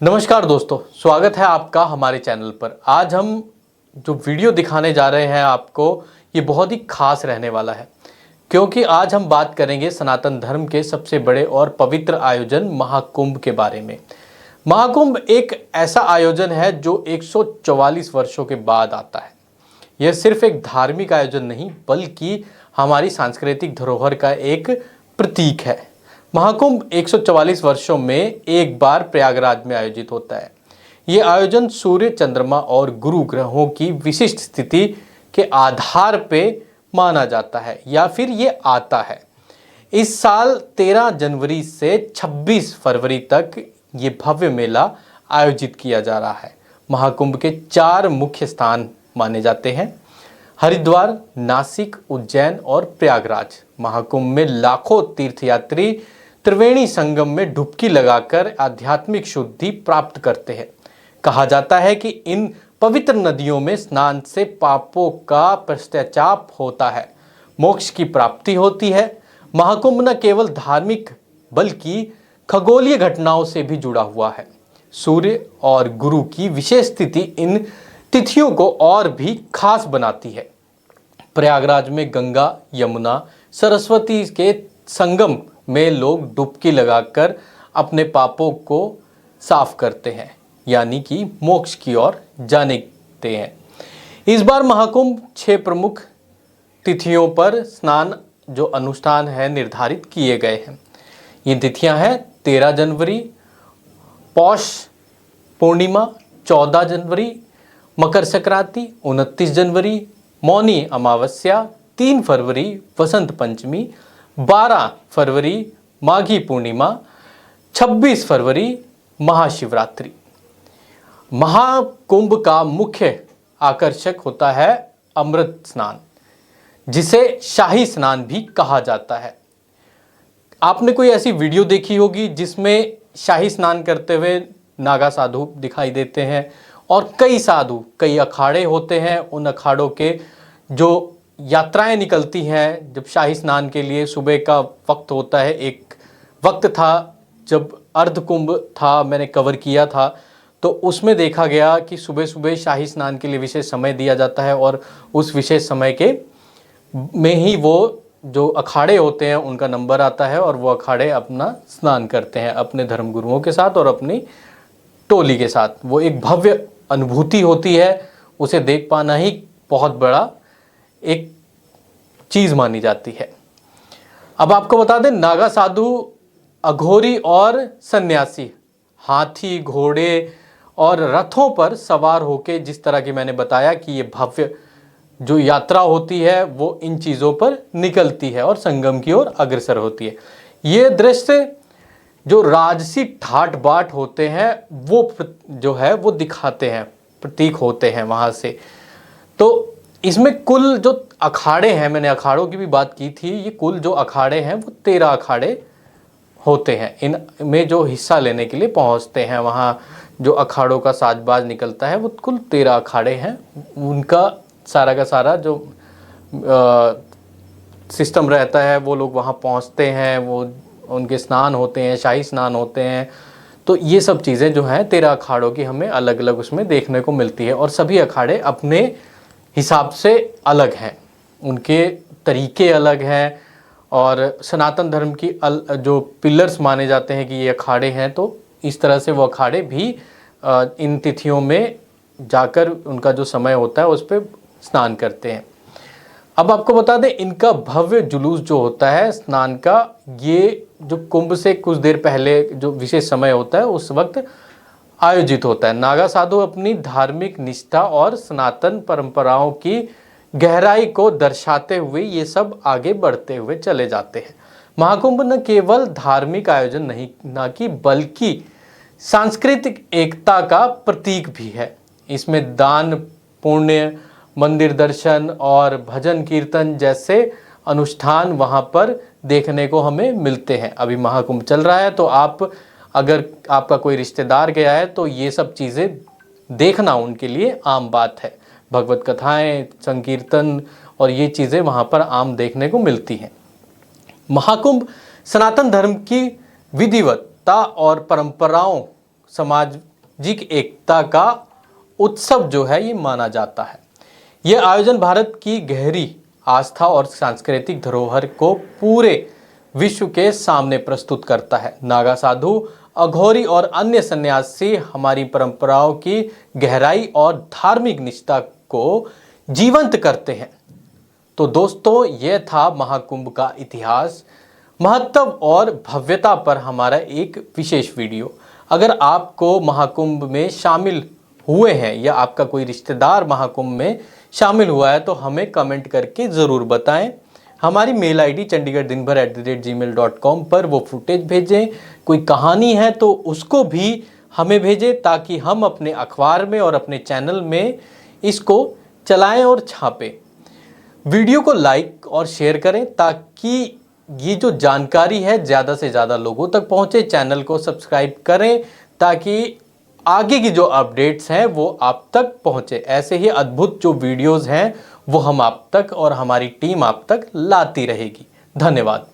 नमस्कार दोस्तों, स्वागत है आपका हमारे चैनल पर। आज हम जो वीडियो दिखाने जा रहे हैं आपको, ये बहुत ही खास रहने वाला है, क्योंकि आज हम बात करेंगे सनातन धर्म के सबसे बड़े और पवित्र आयोजन महाकुंभ के बारे में। महाकुंभ एक ऐसा आयोजन है जो 144 वर्षों के बाद आता है। यह सिर्फ एक धार्मिक आयोजन नहीं, बल्कि हमारी सांस्कृतिक धरोहर का एक प्रतीक है। महाकुंभ 144 वर्षों में एक बार प्रयागराज में आयोजित होता है। ये आयोजन सूर्य, चंद्रमा और गुरु ग्रहों की विशिष्ट स्थिति के आधार पे माना जाता है या फिर ये आता है। इस साल 13 जनवरी से 26 फरवरी तक ये भव्य मेला आयोजित किया जा रहा है। महाकुंभ के 4 मुख्य स्थान माने जाते हैं: हरिद्वार, नासिक, उज्जैन और प्रयागराज। महाकुंभ में लाखों तीर्थयात्री त्रिवेणी संगम में डुबकी लगाकर आध्यात्मिक शुद्धि प्राप्त करते हैं। कहा जाता है कि इन पवित्र नदियों में स्नान से पापों का पश्चाताप होता है, मोक्ष की प्राप्ति होती है। महाकुंभ न केवल धार्मिक बल्कि खगोलीय घटनाओं से भी जुड़ा हुआ है। सूर्य और गुरु की विशेष स्थिति इन तिथियों को और भी खास बनाती है। प्रयागराज में गंगा, यमुना, सरस्वती के संगम में लोग डुबकी लगाकर अपने पापों को साफ करते हैं, यानी कि मोक्ष की ओर जाते हैं। इस बार महाकुंभ 6 प्रमुख तिथियों पर स्नान जो अनुष्ठान है निर्धारित किए गए हैं। ये तिथियां हैं 13 जनवरी पौष पूर्णिमा, 14 जनवरी मकर संक्रांति, 29 जनवरी मौनी अमावस्या, 3 फरवरी वसंत पंचमी, 12 फरवरी माघी पूर्णिमा, 26 फरवरी महाशिवरात्रि। महाकुंभ का मुख्य आकर्षक होता है अमृत स्नान, जिसे शाही स्नान भी कहा जाता है। आपने कोई ऐसी वीडियो देखी होगी जिसमें शाही स्नान करते हुए नागा साधु दिखाई देते हैं और कई साधु, कई अखाड़े होते हैं। उन अखाड़ों के जो यात्राएं निकलती हैं जब शाही स्नान के लिए, सुबह का वक्त होता है। एक वक्त था जब अर्धकुंभ था, मैंने कवर किया था, तो उसमें देखा गया कि सुबह सुबह शाही स्नान के लिए विशेष समय दिया जाता है और उस विशेष समय के में ही वो जो अखाड़े होते हैं उनका नंबर आता है और वो अखाड़े अपना स्नान करते हैं अपने धर्मगुरुओं के साथ और अपनी टोली के साथ। वो एक भव्य अनुभूति होती है, उसे देख पाना ही बहुत बड़ा एक चीज मानी जाती है। अब आपको बता दें, नागा साधु, अघोरी और सन्यासी हाथी, घोड़े और रथों पर सवार होके, जिस तरह की मैंने बताया कि ये भव्य जो यात्रा होती है वो इन चीज़ों पर निकलती है और संगम की ओर अग्रसर होती है। ये दृश्य जो राजसी ठाट बाट होते हैं वो जो है वो दिखाते हैं, प्रतीक होते हैं वहाँ से। तो इसमें कुल जो अखाड़े हैं, मैंने अखाड़ों की भी बात की थी, ये कुल जो अखाड़े हैं वो 13 अखाड़े होते हैं। इनमें जो हिस्सा लेने के लिए पहुंचते हैं, वहाँ जो अखाड़ों का साजबाज निकलता है वो कुल 13 अखाड़े हैं। उनका सारा का सारा जो सिस्टम रहता है, वो लोग वहाँ पहुँचते हैं, वो उनके स्नान होते हैं, शाही स्नान होते हैं। तो ये सब चीज़ें जो हैं 13 अखाड़ों की हमें अलग अलग उसमें देखने को मिलती है और सभी अखाड़े अपने हिसाब से अलग हैं, उनके तरीके अलग हैं। और सनातन धर्म की जो पिलर्स माने जाते हैं कि ये अखाड़े हैं, तो इस तरह से वो अखाड़े भी इन तिथियों में जाकर उनका जो समय होता है उस पर स्नान करते हैं। अब आपको बता दें, इनका भव्य जुलूस जो होता है स्नान का, ये जो कुंभ से कुछ देर पहले जो विशेष समय होता है उस वक्त आयोजित होता है। नागा साधु अपनी धार्मिक निष्ठा और सनातन परंपराओं की गहराई को दर्शाते हुए ये सब आगे बढ़ते हुए चले जाते हैं। महाकुंभ न केवल धार्मिक आयोजन नहीं न कि बल्कि सांस्कृतिक एकता का प्रतीक भी है। इसमें दान, पुण्य, मंदिर दर्शन और भजन कीर्तन जैसे अनुष्ठान वहाँ पर देखने को हमें मिलते हैं। अभी महाकुंभ चल रहा है, तो आप अगर आपका कोई रिश्तेदार गया है तो ये सब चीज़ें देखना उनके लिए आम बात है। भगवत कथाएं, संकीर्तन और ये चीज़ें वहाँ पर आम देखने को मिलती हैं। महाकुंभ सनातन धर्म की विधिवत्ता और परंपराओं समाज सामाजिक एकता का उत्सव जो है ये माना जाता है। ये आयोजन भारत की गहरी आस्था और सांस्कृतिक धरोहर को पूरे विश्व के सामने प्रस्तुत करता है। नागा साधु, अघोरी और अन्य सन्यासी हमारी परंपराओं की गहराई और धार्मिक निष्ठा को जीवंत करते हैं। तो दोस्तों, यह था महाकुंभ का इतिहास, महत्व और भव्यता पर हमारा एक विशेष वीडियो। अगर आपको महाकुंभ में शामिल हुए हैं या आपका कोई रिश्तेदार महाकुंभ में शामिल हुआ है तो हमें कमेंट करके ज़रूर बताएं। हमारी मेल आईडी chandigarhdinbhar@gmail.com पर वो फुटेज भेजें। कोई कहानी है तो उसको भी हमें भेजें ताकि हम अपने अखबार में और अपने चैनल में इसको चलाएं और छापें। वीडियो को लाइक और शेयर करें ताकि ये जो जानकारी है ज़्यादा से ज़्यादा लोगों तक पहुँचे। चैनल को सब्सक्राइब करें ताकि आगे की जो अपडेट्स हैं वो आप तक पहुँचे। ऐसे ही अद्भुत जो वीडियोज़ हैं वो हम आप तक और हमारी टीम आप तक लाती रहेगी। धन्यवाद।